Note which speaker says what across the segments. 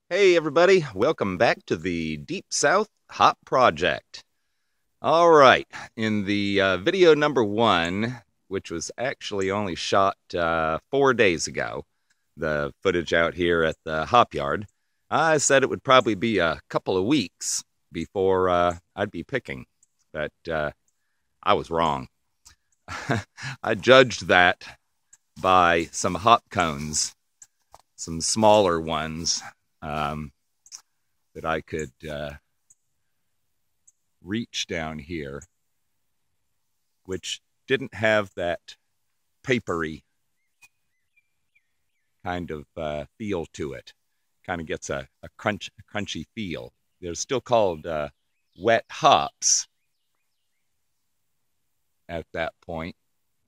Speaker 1: Hey everybody, welcome back to the Deep South Hop Project. All right, in the video number one, which was actually only shot 4 days ago, the footage out here at the hop yard, I said it would probably be a couple of weeks before I'd be picking, but I was wrong. I judged that by some hop cones, some smaller ones. That I could reach down here, which didn't have that papery kind of feel to it. Kind of gets a crunchy feel. They're still called wet hops at that point.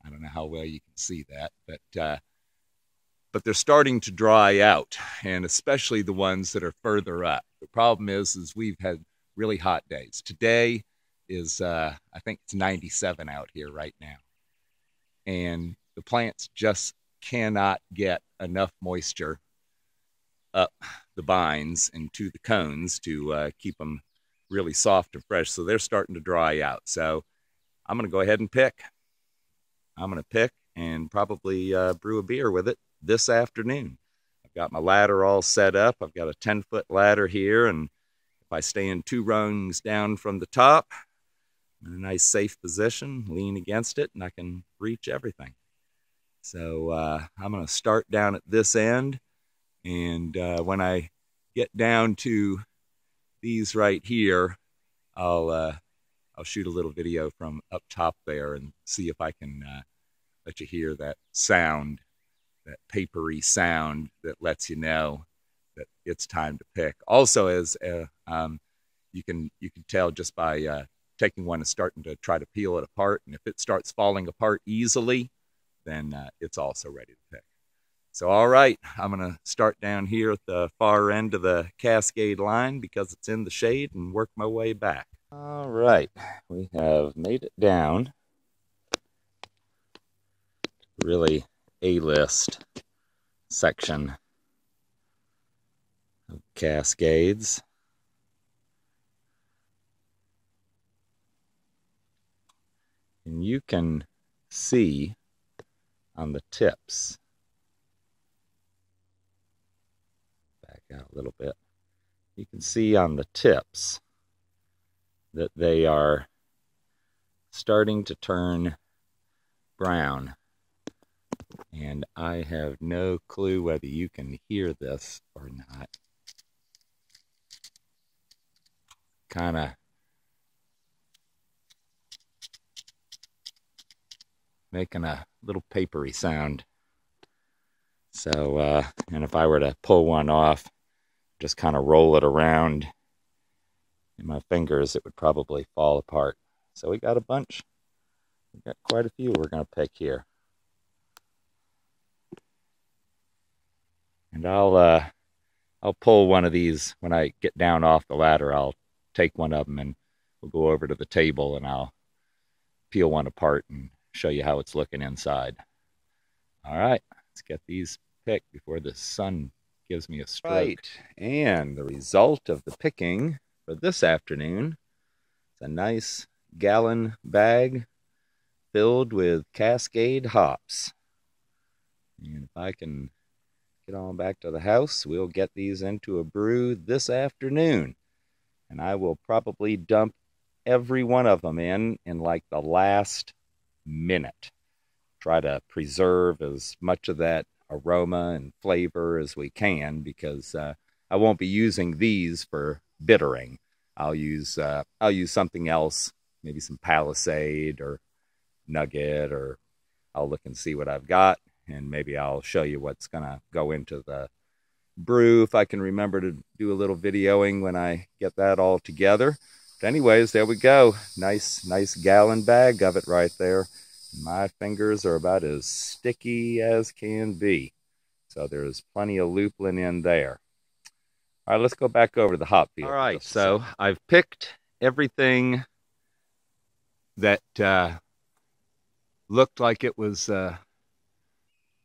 Speaker 1: I don't know how well you can see that, but they're starting to dry out, and especially the ones that are further up. The problem is we've had really hot days. Today is, I think it's 97 out here right now. And the plants just cannot get enough moisture up the vines and to the cones to keep them really soft and fresh. So they're starting to dry out. So I'm going to go ahead and pick. I'm going to pick and probably brew a beer with it this afternoon. I've got my ladder all set up. I've got a 10-foot ladder here, and if I stand 2 rungs down from the top, I'm in a nice safe position, lean against it, and I can reach everything. So I'm going to start down at this end, and when I get down to these right here, I'll shoot a little video from up top there and see if I can let you hear that sound, that papery sound that lets you know that it's time to pick. Also, as you can tell just by taking one and starting to try to peel it apart, and if it starts falling apart easily, then it's also ready to pick. So, all right, I'm going to start down here at the far end of the Cascade line because it's in the shade and work my way back. All right, we have made it down. Really A-list section of Cascades. And you can see on the tips, back out a little bit, you can see on the tips that they are starting to turn brown. And I have no clue whether you can hear this or not. Kind of making a little papery sound. So, and if I were to pull one off, just kind of roll it around in my fingers, it would probably fall apart. So we got a bunch. We got quite a few we're going to pick here. And I'll pull one of these when I get down off the ladder. I'll take one of them and we'll go over to the table and I'll peel one apart and show you how it's looking inside. All right, let's get these picked before the sun gives me a stroke. Right, and the result of the picking for this afternoon is a nice gallon bag filled with Cascade hops. And if I can get on back to the house, we'll get these into a brew this afternoon. And I will probably dump every one of them in like the last minute. Try to preserve as much of that aroma and flavor as we can, because I won't be using these for bittering. I'll use something else, maybe some Palisade or Nugget, or I'll look and see what I've got, and maybe I'll show you what's gonna go into the brew if I can remember to do a little videoing when I get that all together. But anyways, there we go. Nice gallon bag of it right there. My fingers are about as sticky as can be. So there's plenty of lupulin in there. All right, let's go back over to the hop field. All right, so I've picked everything that looked like it was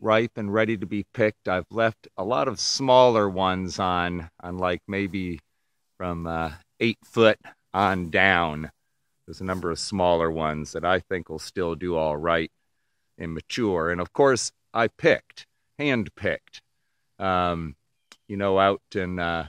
Speaker 1: ripe and ready to be picked. I've left a lot of smaller ones on like maybe from 8 foot on down. There's a number of smaller ones that I think will still do all right and mature. And of course, I hand-picked. You know, out in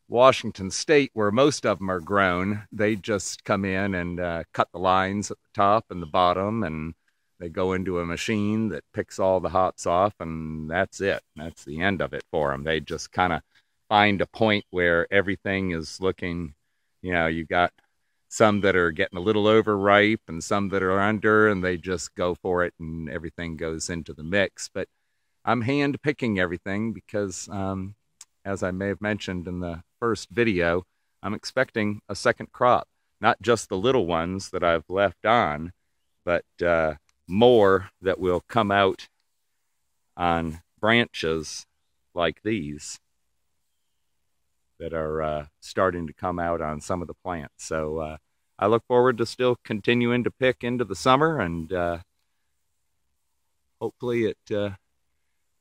Speaker 1: Washington State, where most of them are grown, they just come in and cut the lines at the top and the bottom, and they go into a machine that picks all the hops off, and that's it. That's the end of it for them. They just kind of find a point where everything is looking, you know, you got some that are getting a little overripe and some that are under, and they just go for it and everything goes into the mix. But I'm hand picking everything because, as I may have mentioned in the first video, I'm expecting a second crop. Not just the little ones that I've left on, but more that will come out on branches like these that are starting to come out on some of the plants. So I look forward to still continuing to pick into the summer, and hopefully it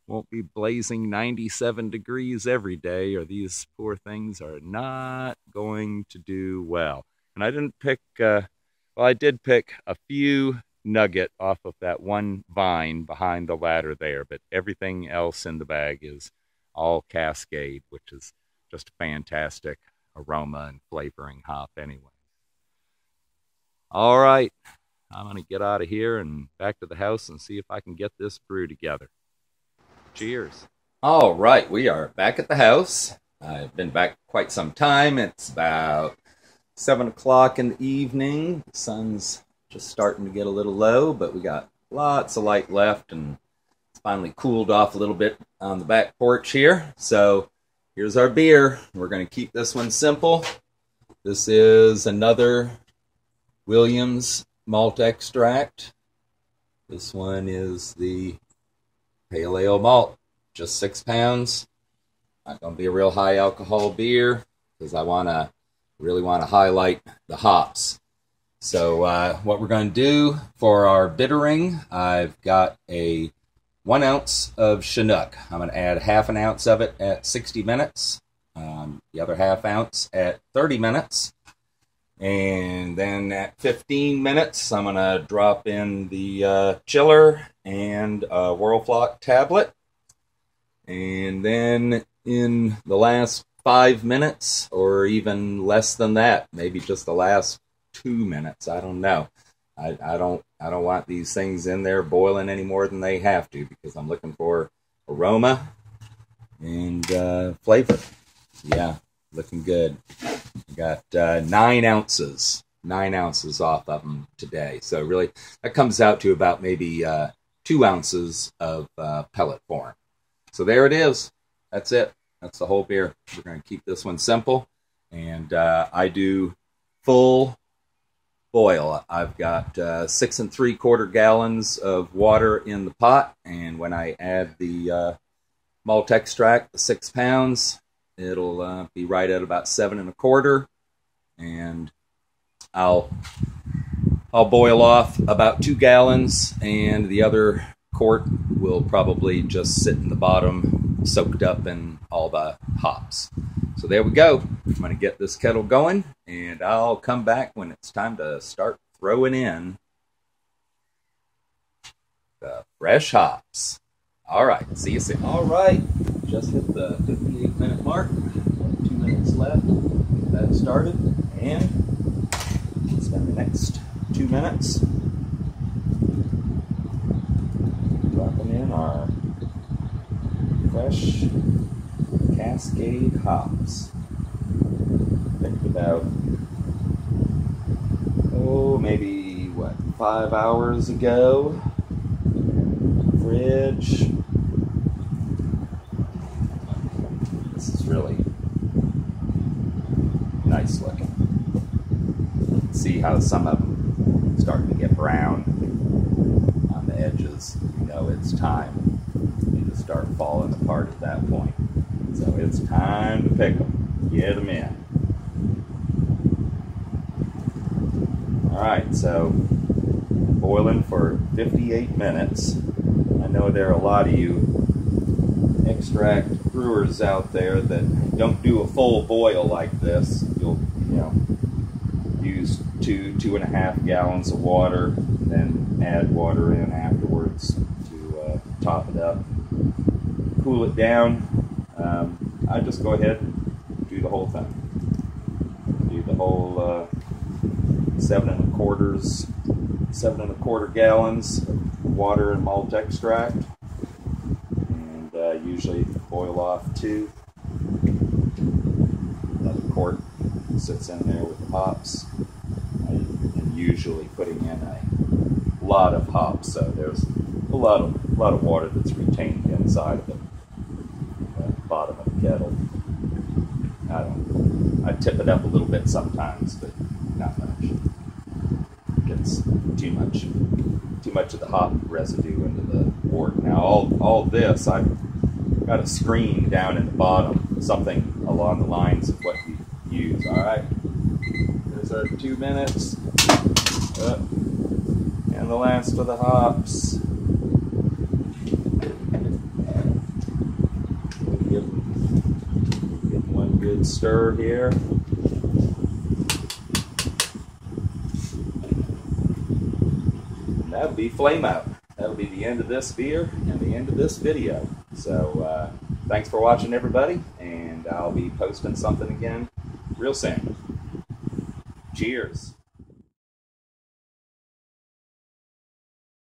Speaker 1: won't be blazing 97 degrees every day, or these poor things are not going to do well. And I didn't pick, well, I did pick a few nugget off of that one vine behind the ladder there, but everything else in the bag is all Cascade, which is just a fantastic aroma and flavoring hop anyway. All right, I'm going to get out of here and back to the house and see if I can get this brew together. Cheers. All right, we are back at the house. I've been back quite some time. It's about 7 o'clock in the evening. The sun's just starting to get a little low, but we got lots of light left, and it's finally cooled off a little bit on the back porch here. So here's our beer. We're going to keep this one simple. This is another Williams malt extract. This one is the pale ale malt, just 6 pounds. Not going to be a real high alcohol beer because I really want to highlight the hops. So what we're going to do for our bittering, I've got a 1 ounce of Chinook. I'm going to add half an ounce of it at 60 minutes, the other half ounce at 30 minutes. And then at 15 minutes, I'm going to drop in the chiller and a Whirlfloc tablet. And then in the last 5 minutes, or even less than that, maybe just the last 2 minutes, I don't know. I don't want these things in there boiling any more than they have to, because I'm looking for aroma and flavor. Yeah, looking good. I got 9 ounces off of them today. So really, that comes out to about maybe 2 ounces of pellet form. So there it is. That's it. That's the whole beer. We're going to keep this one simple. And I do full boil. I've got 6 3/4 gallons of water in the pot. And when I add the malt extract, the 6 pounds, it'll be right at about 7 1/4, and I'll boil off about 2 gallons, and the other quart will probably just sit in the bottom, soaked up in all the hops. So there we go. I'm going to get this kettle going, and I'll come back when it's time to start throwing in the fresh hops. All right, see you soon. All right, just hit the 58-minute mark. 2 minutes left. Get that started, and spend the next 2 minutes dropping in our fresh Cascade hops. Picked about, maybe 5 hours ago. Fridge. This is really nice looking. See how some of them starting to get brown on the edges. You know it's time. They just start falling apart at that point. So it's time to pick them. Get them in. All right, so boiling for 58 minutes.
Speaker 2: I know there are a lot of you extract brewers out there that don't do a full boil like this. You'll, use 2.5 gallons of water, then add water in afterwards to top it up, cool it down. I just go ahead and do the whole thing. Do the whole 7.25 gallons of water and malt extract, and usually boil off 2. Another quart sits in there with the hops. I'm usually putting in a lot of hops, so there's a lot of water that's retained inside of the bottom of the kettle. I tip it up a little bit sometimes, but not much. Gets too much of the hop residue into the wort. Now all this, I've got a screen down in the bottom, something along the lines of what you use. All right, there's our 2 minutes, and the last of the hops. Give one good stir here. That'll be flame out. That'll be the end of this beer and the end of this video. So thanks for watching, everybody, and I'll be posting something again real soon. Cheers.